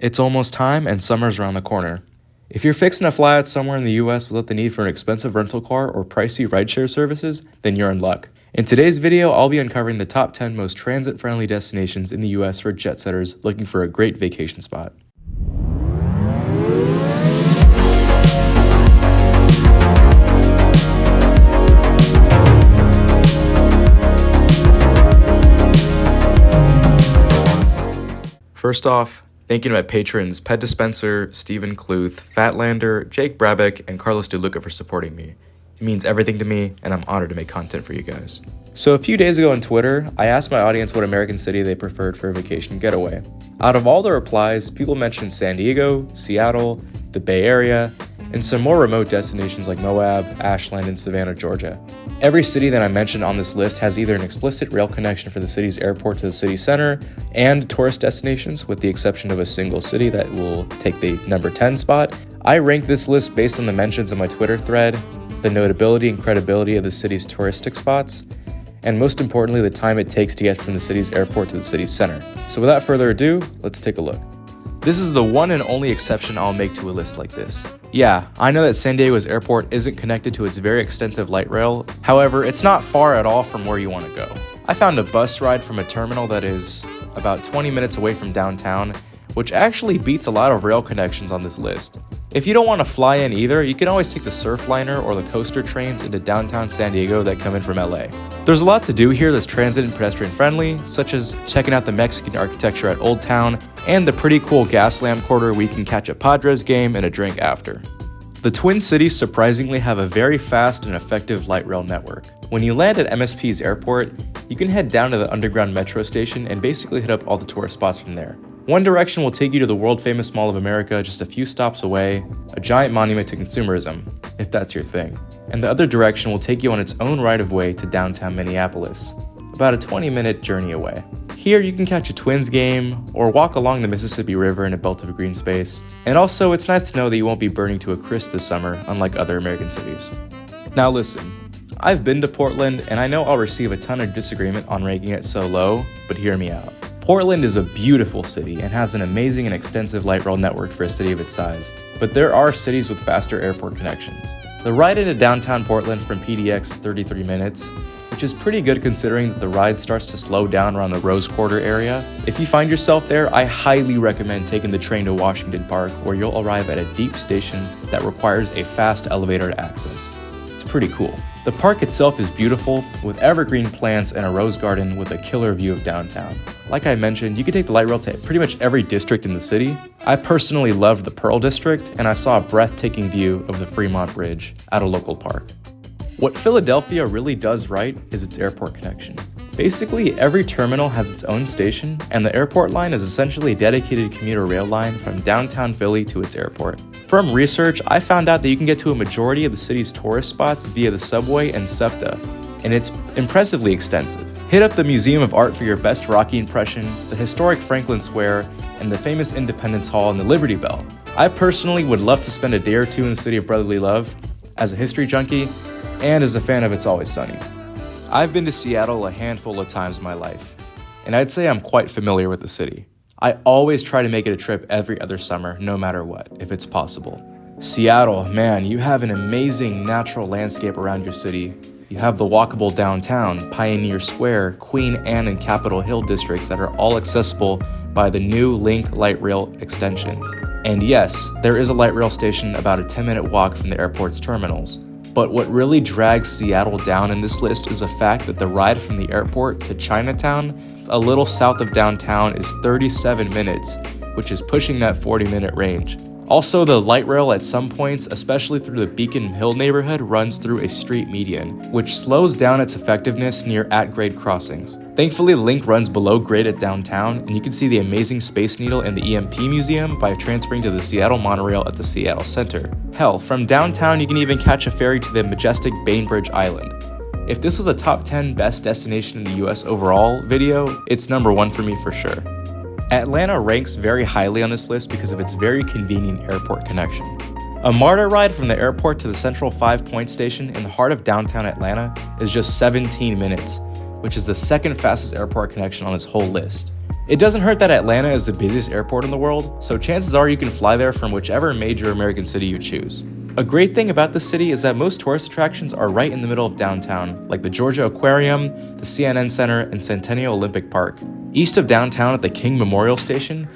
It's almost time and summer's around the corner. If you're fixing to fly out somewhere in the US without the need for an expensive rental car or pricey rideshare services, then you're in luck. In today's video, I'll be uncovering the top 10 most transit-friendly destinations in the US for jet-setters looking for a great vacation spot. First off, thank you to my patrons Pet Dispenser, Stephen Cluth, Fatlander, Jake Brabeck, and Carlos DeLuca for supporting me. It means everything to me, and I'm honored to make content for you guys. So a few days ago on Twitter, I asked my audience what American city they preferred for a vacation getaway. Out of all the replies, people mentioned San Diego, Seattle, the Bay Area, and some more remote destinations like Moab, Ashland, and Savannah, Georgia. Every city that I mentioned on this list has either an explicit rail connection for the city's airport to the city center and tourist destinations, with the exception of a single city that will take the number 10 spot. I ranked this list based on the mentions in my Twitter thread, the notability and credibility of the city's touristic spots, and most importantly, the time it takes to get from the city's airport to the city's center. So without further ado, let's take a look. This is the one and only exception I'll make to a list like this. Yeah, I know that San Diego's airport isn't connected to its very extensive light rail. However, it's not far at all from where you want to go. I found a bus ride from a terminal that is about 20 minutes away from downtown, which actually beats a lot of rail connections on this list. If you don't want to fly in either, you can always take the Surfliner or the coaster trains into downtown San Diego that come in from LA. There's a lot to do here that's transit and pedestrian friendly, such as checking out the Mexican architecture at Old Town and the pretty cool gas lamp quarter where you can catch a Padres game and a drink after. The Twin Cities surprisingly have a very fast and effective light rail network. When you land at MSP's airport, you can head down to the underground metro station and basically hit up all the tourist spots from there. One direction will take you to the world-famous Mall of America just a few stops away, a giant monument to consumerism, if that's your thing. And the other direction will take you on its own right-of-way to downtown Minneapolis, about a 20-minute journey away. Here you can catch a Twins game, or walk along the Mississippi River in a belt of green space. And also, it's nice to know that you won't be burning to a crisp this summer, unlike other American cities. Now listen, I've been to Portland, and I know I'll receive a ton of disagreement on ranking it so low, but hear me out. Portland is a beautiful city and has an amazing and extensive light rail network for a city of its size, but there are cities with faster airport connections. The ride into downtown Portland from PDX is 33 minutes, which is pretty good considering that the ride starts to slow down around the Rose Quarter area. If you find yourself there, I highly recommend taking the train to Washington Park, where you'll arrive at a deep station that requires a fast elevator to access. It's pretty cool. The park itself is beautiful, with evergreen plants and a rose garden with a killer view of downtown. Like I mentioned, you can take the light rail to pretty much every district in the city. I personally loved the Pearl District, and I saw a breathtaking view of the Fremont Bridge at a local park. What Philadelphia really does right is its airport connection. Basically, every terminal has its own station, and the airport line is essentially a dedicated commuter rail line from downtown Philly to its airport. From research, I found out that you can get to a majority of the city's tourist spots via the subway and SEPTA, and it's impressively extensive. Hit up the Museum of Art for your best Rocky impression, the historic Franklin Square, and the famous Independence Hall and the Liberty Bell. I personally would love to spend a day or two in the city of brotherly love, as a history junkie, and as a fan of It's Always Sunny. I've been to Seattle a handful of times in my life, and I'd say I'm quite familiar with the city. I always try to make it a trip every other summer, no matter what, if it's possible. Seattle, man, you have an amazing natural landscape around your city. You have the walkable downtown, Pioneer Square, Queen Anne, and Capitol Hill districts that are all accessible by the new Link light rail extensions. And yes, there is a light rail station about a 10-minute walk from the airport's terminals. But what really drags Seattle down in this list is the fact that the ride from the airport to Chinatown, a little south of downtown, is 37 minutes, which is pushing that 40-minute range. Also, the light rail at some points, especially through the Beacon Hill neighborhood, runs through a street median, which slows down its effectiveness near at-grade crossings. Thankfully, the link runs below grade at downtown, and you can see the amazing Space Needle in the EMP Museum by transferring to the Seattle monorail at the Seattle Center. Hell, from downtown you can even catch a ferry to the majestic Bainbridge Island. If this was a top 10 best destination in the US overall video, it's number 1 for me for sure. Atlanta ranks very highly on this list because of its very convenient airport connection. A MARTA ride from the airport to the Central 5-Point station in the heart of downtown Atlanta is just 17 minutes, which is the second fastest airport connection on this whole list. It doesn't hurt that Atlanta is the busiest airport in the world, so chances are you can fly there from whichever major American city you choose. A great thing about the city is that most tourist attractions are right in the middle of downtown, like the Georgia Aquarium, the CNN Center, and Centennial Olympic Park. East of downtown at the King Memorial Station,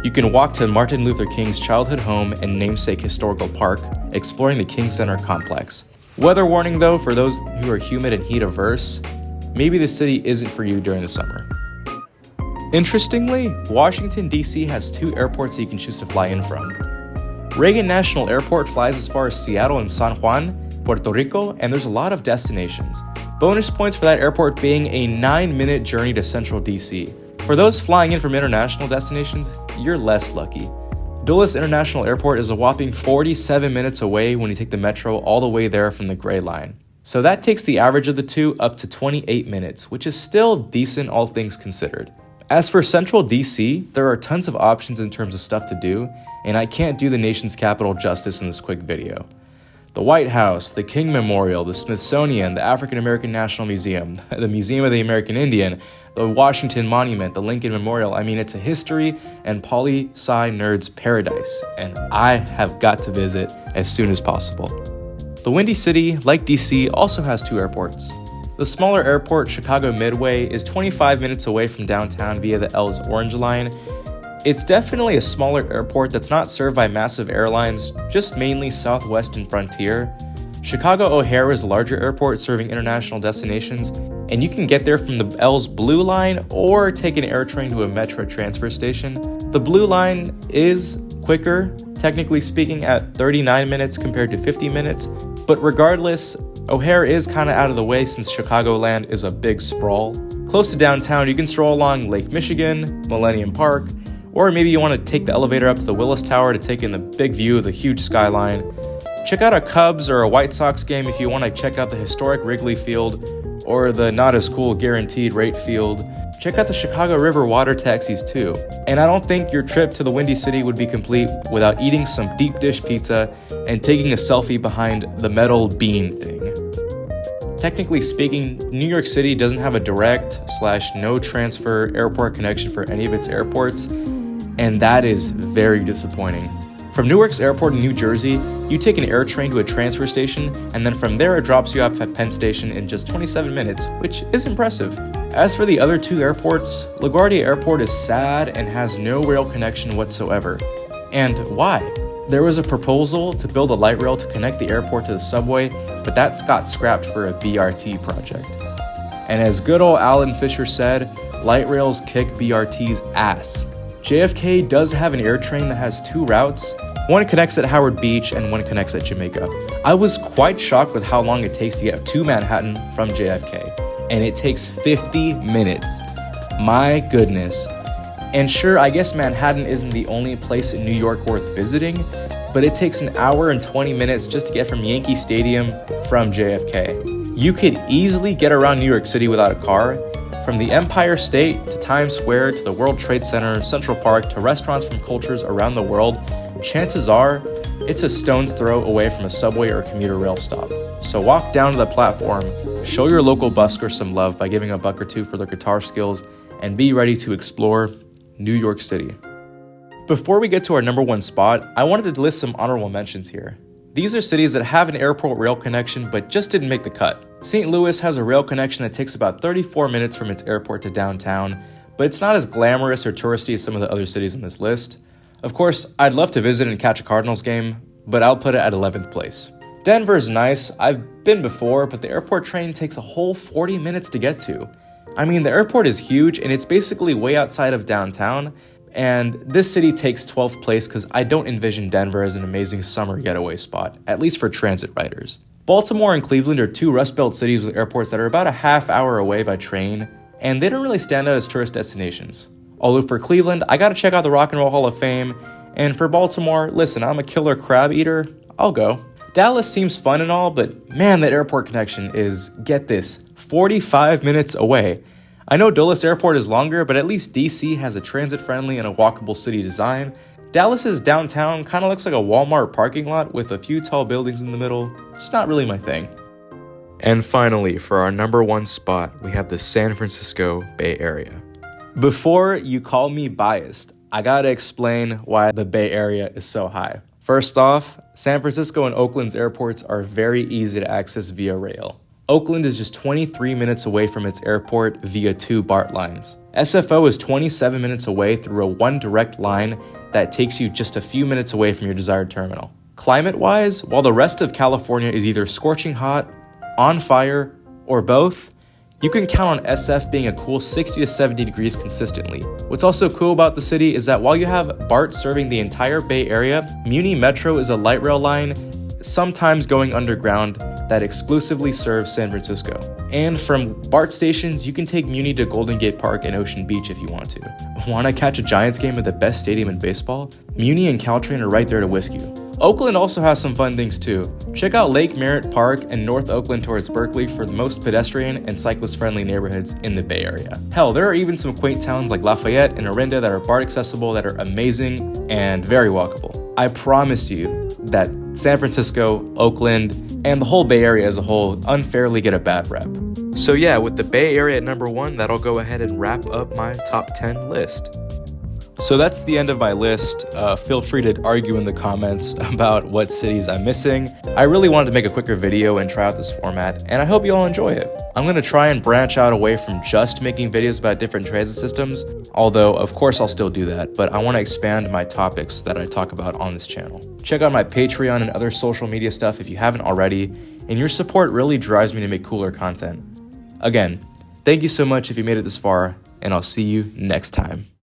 you can walk to Martin Luther King's childhood home and namesake historical park, exploring the King Center complex. Weather warning though, for those who are humid and heat averse, maybe the city isn't for you during the summer. Interestingly, Washington, D.C. has 2 airports that you can choose to fly in from. Reagan National Airport flies as far as Seattle and San Juan, Puerto Rico, and there's a lot of destinations. Bonus points for that airport being a 9-minute journey to central D.C. For those flying in from international destinations, you're less lucky. Dulles International Airport is a whopping 47 minutes away when you take the metro all the way there from the Gray Line. So that takes the average of the two up to 28 minutes, which is still decent all things considered. As for central DC, there are tons of options in terms of stuff to do, and I can't do the nation's capital justice in this quick video. The White House, the King Memorial, the Smithsonian, the African American National Museum, the Museum of the American Indian, the Washington Monument, the Lincoln Memorial. I mean, it's a history and poli-sci nerds paradise, and I have got to visit as soon as possible. The Windy City, like DC, also has 2 airports. The smaller airport, Chicago Midway, is 25 minutes away from downtown via the L's Orange Line. It's definitely a smaller airport that's not served by massive airlines, just mainly Southwest and Frontier. Chicago O'Hare is a larger airport serving international destinations, and you can get there from the L's Blue Line or take an air train to a Metro transfer station. The Blue Line is quicker, technically speaking, at 39 minutes compared to 50 minutes, but regardless, O'Hare is kind of out of the way since Chicagoland is a big sprawl. Close to downtown, you can stroll along Lake Michigan, Millennium Park, or maybe you want to take the elevator up to the Willis Tower to take in the big view of the huge skyline. Check out a Cubs or a White Sox game if you want to check out the historic Wrigley Field or the not as cool Guaranteed Rate Field. Check out the Chicago River water taxis too. And I don't think your trip to the Windy City would be complete without eating some deep dish pizza and taking a selfie behind the metal bean thing. Technically speaking, New York City doesn't have a direct/no transfer airport connection for any of its airports, and that is very disappointing. From Newark's airport in New Jersey, you take an air train to a transfer station, and then from there it drops you off at Penn Station in just 27 minutes, which is impressive. As for the other 2 airports, LaGuardia Airport is sad and has no rail connection whatsoever. And why? There was a proposal to build a light rail to connect the airport to the subway, but that got scrapped for a BRT project. And as good old Alan Fisher said, light rails kick BRT's ass. JFK does have an air train that has 2 routes. One connects at Howard Beach and one connects at Jamaica. I was quite shocked with how long it takes to get to Manhattan from JFK, and it takes 50 minutes. My goodness. And sure, I guess Manhattan isn't the only place in New York worth visiting, but it takes an hour and 20 minutes just to get from Yankee Stadium from JFK. You could easily get around New York City without a car, from the Empire State to Times Square to the World Trade Center, Central Park to restaurants from cultures around the world. Chances are, it's a stone's throw away from a subway or commuter rail stop. So walk down to the platform, show your local busker some love by giving a buck or two for their guitar skills, and be ready to explore New York City. Before we get to our number 1 spot, I wanted to list some honorable mentions here. These are cities that have an airport rail connection but just didn't make the cut. St. Louis has a rail connection that takes about 34 minutes from its airport to downtown, but it's not as glamorous or touristy as some of the other cities on this list. Of course, I'd love to visit and catch a Cardinals game, but I'll put it at 11th place. Denver's nice, I've been before, but the airport train takes a whole 40 minutes to get to. I mean, the airport is huge and it's basically way outside of downtown, and this city takes 12th place because I don't envision Denver as an amazing summer getaway spot, at least for transit riders. Baltimore and Cleveland are 2 Rust Belt cities with airports that are about a half hour away by train, and they don't really stand out as tourist destinations. Although for Cleveland, I gotta check out the Rock and Roll Hall of Fame, and for Baltimore, listen, I'm a killer crab eater, I'll go. Dallas seems fun and all, but man, that airport connection is, get this, 45 minutes away. I know Dulles Airport is longer, but at least DC has a transit-friendly and a walkable city design. Dallas's downtown kind of looks like a Walmart parking lot with a few tall buildings in the middle. It's not really my thing. And finally, for our number 1 spot, we have the San Francisco Bay Area. Before you call me biased, I gotta explain why the Bay Area is so high. First off, San Francisco and Oakland's airports are very easy to access via rail. Oakland is just 23 minutes away from its airport via 2 BART lines. SFO is 27 minutes away through a 1 direct line that takes you just a few minutes away from your desired terminal. Climate-wise, while the rest of California is either scorching hot, on fire, or both, you can count on SF being a cool 60 to 70 degrees consistently. What's also cool about the city is that while you have BART serving the entire Bay Area, Muni Metro is a light rail line, sometimes going underground, that exclusively serves San Francisco. And from BART stations, you can take Muni to Golden Gate Park and Ocean Beach if you want to. Want to catch a Giants game at the best stadium in baseball? Muni and Caltrain are right there to whisk you. Oakland also has some fun things too. Check out Lake Merritt Park and North Oakland towards Berkeley for the most pedestrian and cyclist-friendly neighborhoods in the Bay Area. Hell, there are even some quaint towns like Lafayette and Orinda that are BART accessible that are amazing and very walkable. I promise you that San Francisco, Oakland, and the whole Bay Area as a whole unfairly get a bad rep. So yeah, with the Bay Area at number 1, that'll go ahead and wrap up my top 10 list. So that's the end of my list. Feel free to argue in the comments about what cities I'm missing. I really wanted to make a quicker video and try out this format, and I hope you all enjoy it. I'm going to try and branch out away from just making videos about different transit systems, although of course I'll still do that, but I want to expand my topics that I talk about on this channel. Check out my Patreon and other social media stuff if you haven't already, and your support really drives me to make cooler content. Again, thank you so much if you made it this far, and I'll see you next time.